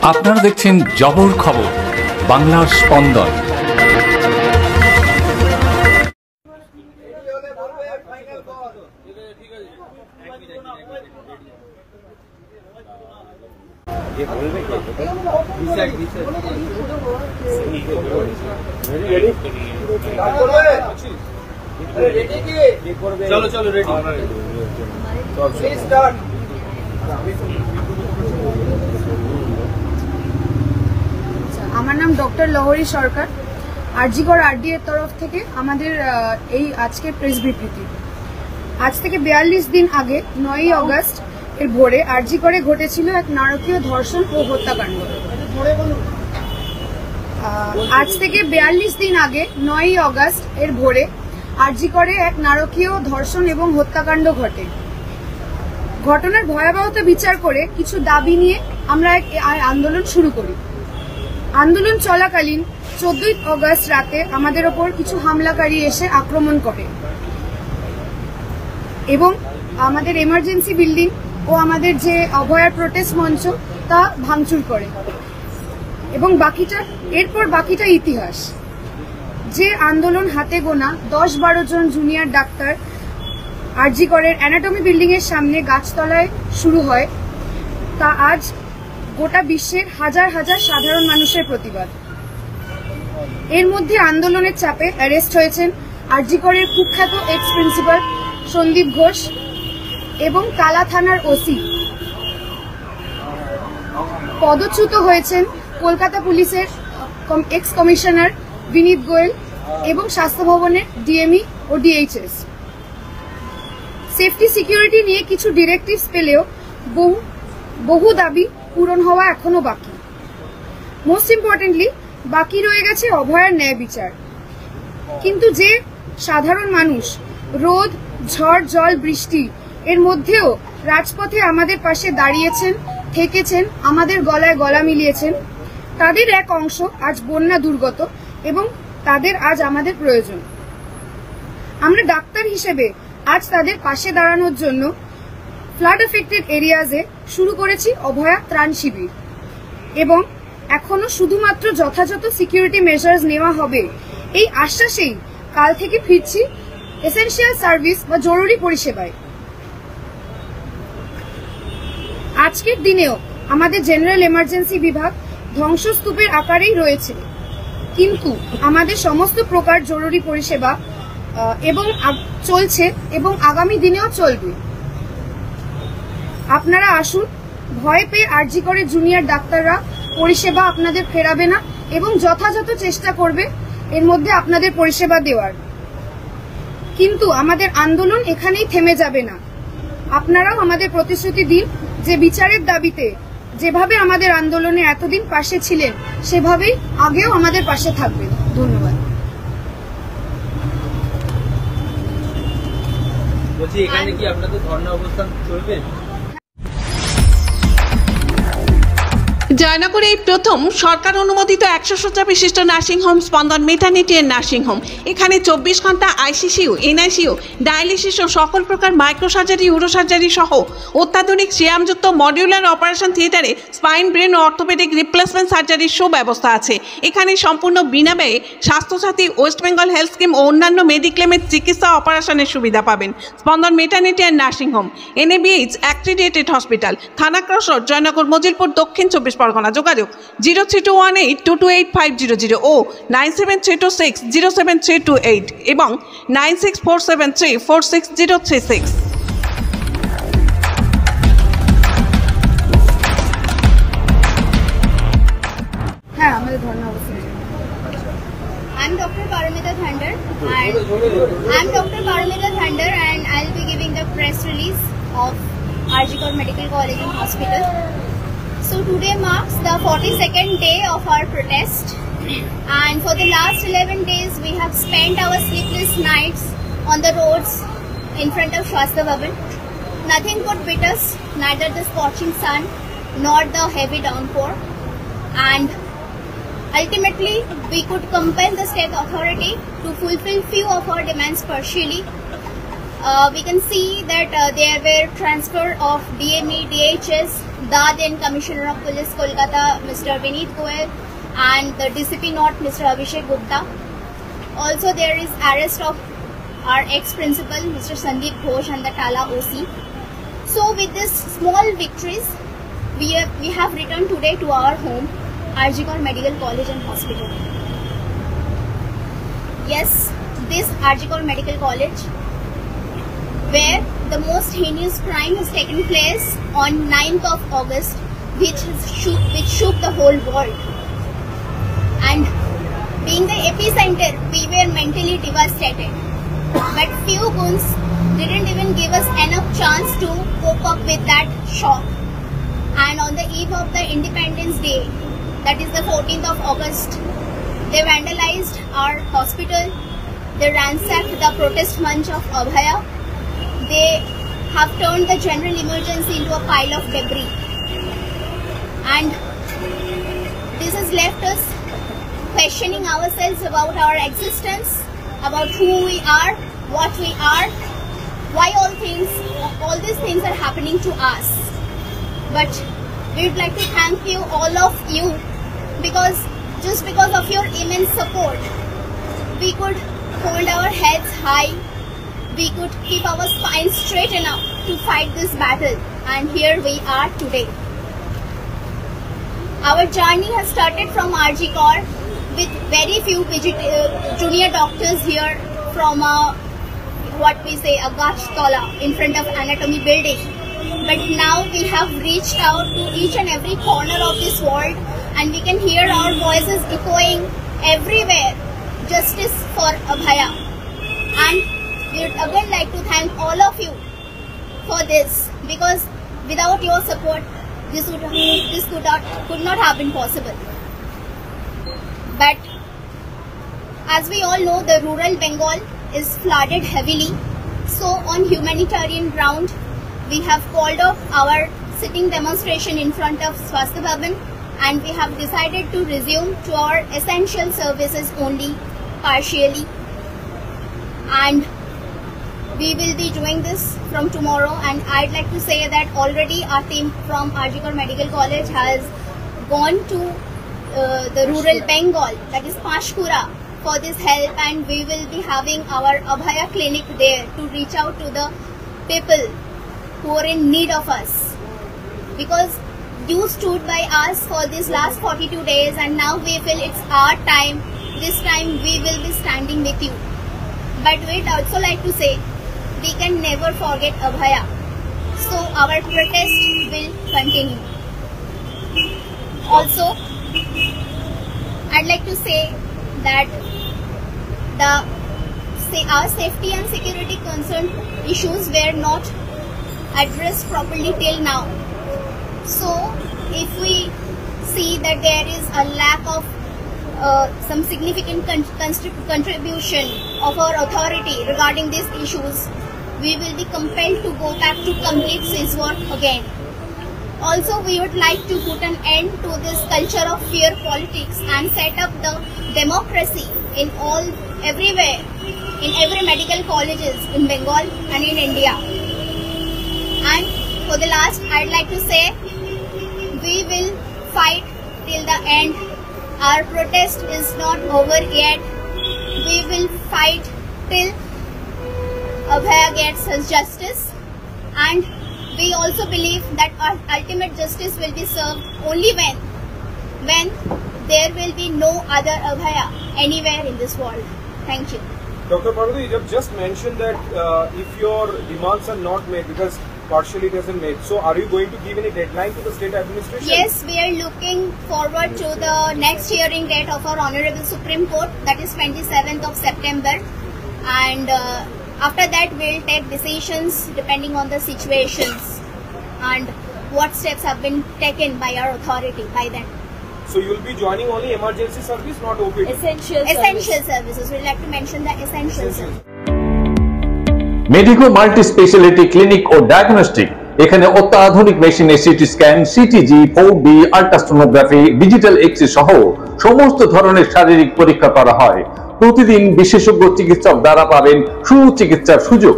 আপনারা দেখছেন জবর খবর, বাংলার স্পন্দন। चलो चलो रेडी स्टार्ट। আমার নাম ডক্টর লহরী সরকার। আরজিকর আরডি এর তরফ থেকে আমাদের এই আজকে প্রেস বিবৃতি। আজ থেকে 42 দিন আগে 9ই অগস্ট এর ভোরে আরজিকরে ঘটেছিল এক নারকীয় ধর্ষণ ও হত্যাকাণ্ড। আজ থেকে 42 দিন আগে 9ই অগস্ট এর ভোরে আরজিকরে এক নারকীয় ধর্ষণ এবং হত্যাকাণ্ড ঘটে। ঘটনার ভয়াবহতা বিচার করে কিছু দাবি নিয়ে আমরা এক আন্দোলন শুরু করি। আন্দোলন চলাকালীন 14ই অগস্ট রাতে আমাদের ওপর কিছু হামলাকারী এসে আক্রমণ করে এবং আমাদের এমার্জেন্সি বিল্ডিং ও আমাদের যে অভয়ার প্রোটেস্ট মঞ্চ তা ভাঙচুর করে এবং এরপর বাকিটা ইতিহাস। যে আন্দোলন হাতে গোনা 10-12 জন জুনিয়র ডাক্তার আরজিকরের অ্যানাটমি বিল্ডিং এর সামনে গাছতলায় শুরু হয়, তা আজ গোটা বিশ্বের হাজার হাজার সাধারণ মানুষের প্রতিবাদ। এর মধ্যে আন্দোলনের চাপে অ্যারেস্ট হয়েছেন আরজিকরের কুখ্যাত এক্স প্রিন্সিপাল সন্দীপ ঘোষ এবং তালা থানার ওসি। পদচ্যুত হয়েছেন কলকাতা পুলিশের এক্স কমিশনার বিনীত গোয়েল এবং স্বাস্থ্য ভবনের ডিএমই ও ডিএইচএস। সেফটি সিকিউরিটি নিয়ে কিছু ডিরেক্টিভস পেলেও বহু দাবি পূরণ হওয়া এখনো বাকি। মোস্ট ইম্পর্টেন্টলি বাকি রয়ে গেছে অভয়ার ন্যায় বিচার। কিন্তু যে সাধারণ মানুষ রোদ, ঝড়, জল, বৃষ্টি এর মধ্যেও রাজপথে আমাদের পাশে দাঁড়িয়েছেন, থেকেছেন, আমাদের গলায় গলা মিলিয়েছেন, তাদের এক অংশ আজ বন্যা দুর্গত এবং তাদের আজ আমাদের প্রয়োজন। আমরা ডাক্তার হিসেবে আজ তাদের পাশে দাঁড়ানোর জন্য ফ্লাড এফেক্টেড এরিয়াজে শুরু করেছি অভয়া ত্রাণ শিবির এবং এখনো শুধুমাত্র যথাযথ সিকিউরিটি মেজার্স নেওয়া হবে এই আশ্বাসেই কাল থেকে ফিরছি এসেনশিয়াল সার্ভিস বা জরুরি পরিষেবায়। আজকের দিনেও আমাদের জেনারেল এমার্জেন্সি বিভাগ ধ্বংসস্তূপের আকারেই রয়েছে, কিন্তু আমাদের সমস্ত প্রকার জরুরি পরিষেবা এবং চলছে এবং আগামী দিনেও চলবে। আপনারা আসুন, ভয় পেয়ে আরজিকরের জুনিয়র ডাক্তাররা পরিষেবা আপনাদের ফেরাবে না এবং যথাযথ চেষ্টা করবে এর মধ্যে আপনাদের পরিষেবা দেওয়ার। কিন্তু আমাদের আন্দোলন এখানেই থেমে যাবে না। আপনারাও আমাদের প্রতিশ্রুতি দিন যে বিচারের দাবিতে যেভাবে আমাদের আন্দোলনে এতদিন পাশে ছিলেন সেভাবেই আগেও আমাদের পাশে থাকবেন। ধন্যবাদ। বলছি এখানে কি আপনাদের ধর্ণা অবস্থান চলবে? জয়নগরে এই প্রথম সরকার অনুমোদিত 100 শয্যা বিশিষ্ট নার্সিংহোম স্পন্দন মেটার্নিটি এন্ড নার্সিংহোম। এখানে 24 ঘন্টা আইসিসিউ, এনআইসিউ, ডায়ালিসিস ও সকল প্রকার মাইক্রোসার্জারি, ইউরোসার্জারি সহ অত্যাধুনিক সিয়ামযুক্ত মডিউলার অপারেশন থিয়েটারে স্পাইন, ব্রেন ও অর্থোপেডিক রিপ্লেসমেন্ট সার্জারির সুব্যবস্থা আছে। এখানে সম্পূর্ণ বিনা ব্যয়ে Swasthyasathi, West Bengal health scheme ও অন্যান্য মেডিক্লেমের চিকিৎসা অপারেশনের সুবিধা পাবেন। Spandan maternity and nursing home, NABH accredited hospital, Thana cross road, Joynagar, Majilpur, Dakshin 24 Pargana. যোগাযোগ 0321822850 ও 9732607328 এবং 9647346036। হ্যাঁ, আমাদের ধন্যবাদ। I'm Dr. Paramita Thander and I'll be giving the press release of Arjikor Medical College and Hospital. So today marks the 42nd day of our protest, and for the last 11 days we have spent our sleepless nights on the roads in front of Shastra Bhavan. Nothing could beat us, neither the scorching sun nor the heavy downpour, and ultimately we could compel the state authority to fulfill few of our demands partially. we can see that there were transfer of DME, DHS, the then Commissioner of Police Kolkata, Mr. Vineet Goel, and the DCP North, Mr. Abhishek Gupta. Also, there is arrest of our ex-principal, Mr. Sandeep Ghosh, and the Tala OC. So, with these small victories, we have returned today to our home, RG Kar Medical College and Hospital. Yes, this RG Kar Medical College, where the most heinous crime has taken place on 9th of August, which shook the whole world. And being the epicenter, we were mentally devastated. But few goons didn't even give us enough chance to cope up with that shock. And on the eve of the Independence Day, that is the 14th of August, they vandalized our hospital, they ransacked the protest munch of Abhaya, they have turned the general emergency into a pile of debris. And this has left us questioning ourselves about our existence, about who we are, what we are, why all these things are happening to us. But we would like to thank you, all of you, because just because of your immense support, we could hold our heads high, we could keep our spine straight enough to fight this battle, and here we are today. Our journey has started from RG Kar with very few junior doctors here from what we say a Gachtola in front of anatomy building. But now we have reached out to each and every corner of this world, and we can hear our voices echoing everywhere. Justice for Abhaya. And we would again like to thank all of you for this, because without your support, this could not have been possible. But as we all know, the rural Bengal is flooded heavily. So on humanitarian ground, we have called off our sitting demonstration in front of Swasthya Bhavan, and we have decided to resume to our essential services only partially. And we will be doing this from tomorrow, and I'd like to say that already our team from RG Kar Medical College has gone to the rural Bengal, that is Panchkura, for this help, and we will be having our Abhaya clinic there to reach out to the people who are in need of us. Because you stood by us for these last 42 days, and now we feel it's our time. This time we will be standing with you. But we'd also like to say, we can never forget Abhaya. So our protest will continue. Also, I'd like to say that our safety and security concern issues were not addressed properly till now. So if we see that there is a lack of some significant contribution of our authority regarding these issues, we will be compelled to go back to complete work again. Also, we would like to put an end to this culture of fear politics and set up the democracy everywhere, in every medical colleges in Bengal and in India. And for the last, I'd like to say, we will fight till the end. Our protest is not over yet. We will fight till Abhaya gets his justice, and we also believe that our ultimate justice will be served only when there will be no other Abhaya anywhere in this world. Thank you. Dr. Parvati, you have just mentioned that if your demands are not made, because partially it isn't made, so are you going to give any deadline to the state administration? Yes, we are looking forward to the next hearing date of our Honorable Supreme Court, that is 27th of September, and after that we'll take decisions depending on the situations and what steps have been taken by our authority by then. So you'll be joining only emergency service, not OPD? Essential services. We'd like to mention the essential services. Medico multi speciality clinic ও diagnostic, এখানে অত্যাধুনিক মেশিনে CT scan, CTG, 4D, ultrasonography, digital x-ray সহ সমস্ত ধরনের শারীরিক পরীক্ষা করা হয়। প্রতিদিন বিশেষজ্ঞ চিকিৎসক দ্বারা পাবেন সুচিকিৎসার সুযোগ।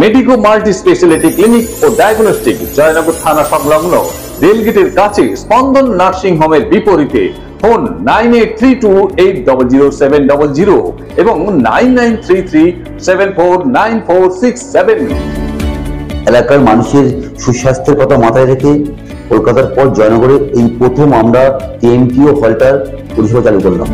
মেডিকো মাল্টি স্পেশালিটি ক্লিনিক ও ডায়াগনস্টিক, জয়নগর থানা সংলগ্ন রেলগেটের কাছে স্পন্দন নার্সিং হোমের বিপরীতে। ফোন 9832800700 এবং 9933749467। এলাকার মানুষের সুস্বাস্থ্যের কথা মাথায় রেখে কলকাতার পর জয়নগরে এই প্রথম আমরা কেএমটিও হলটার পরিষেবা চালু করলাম।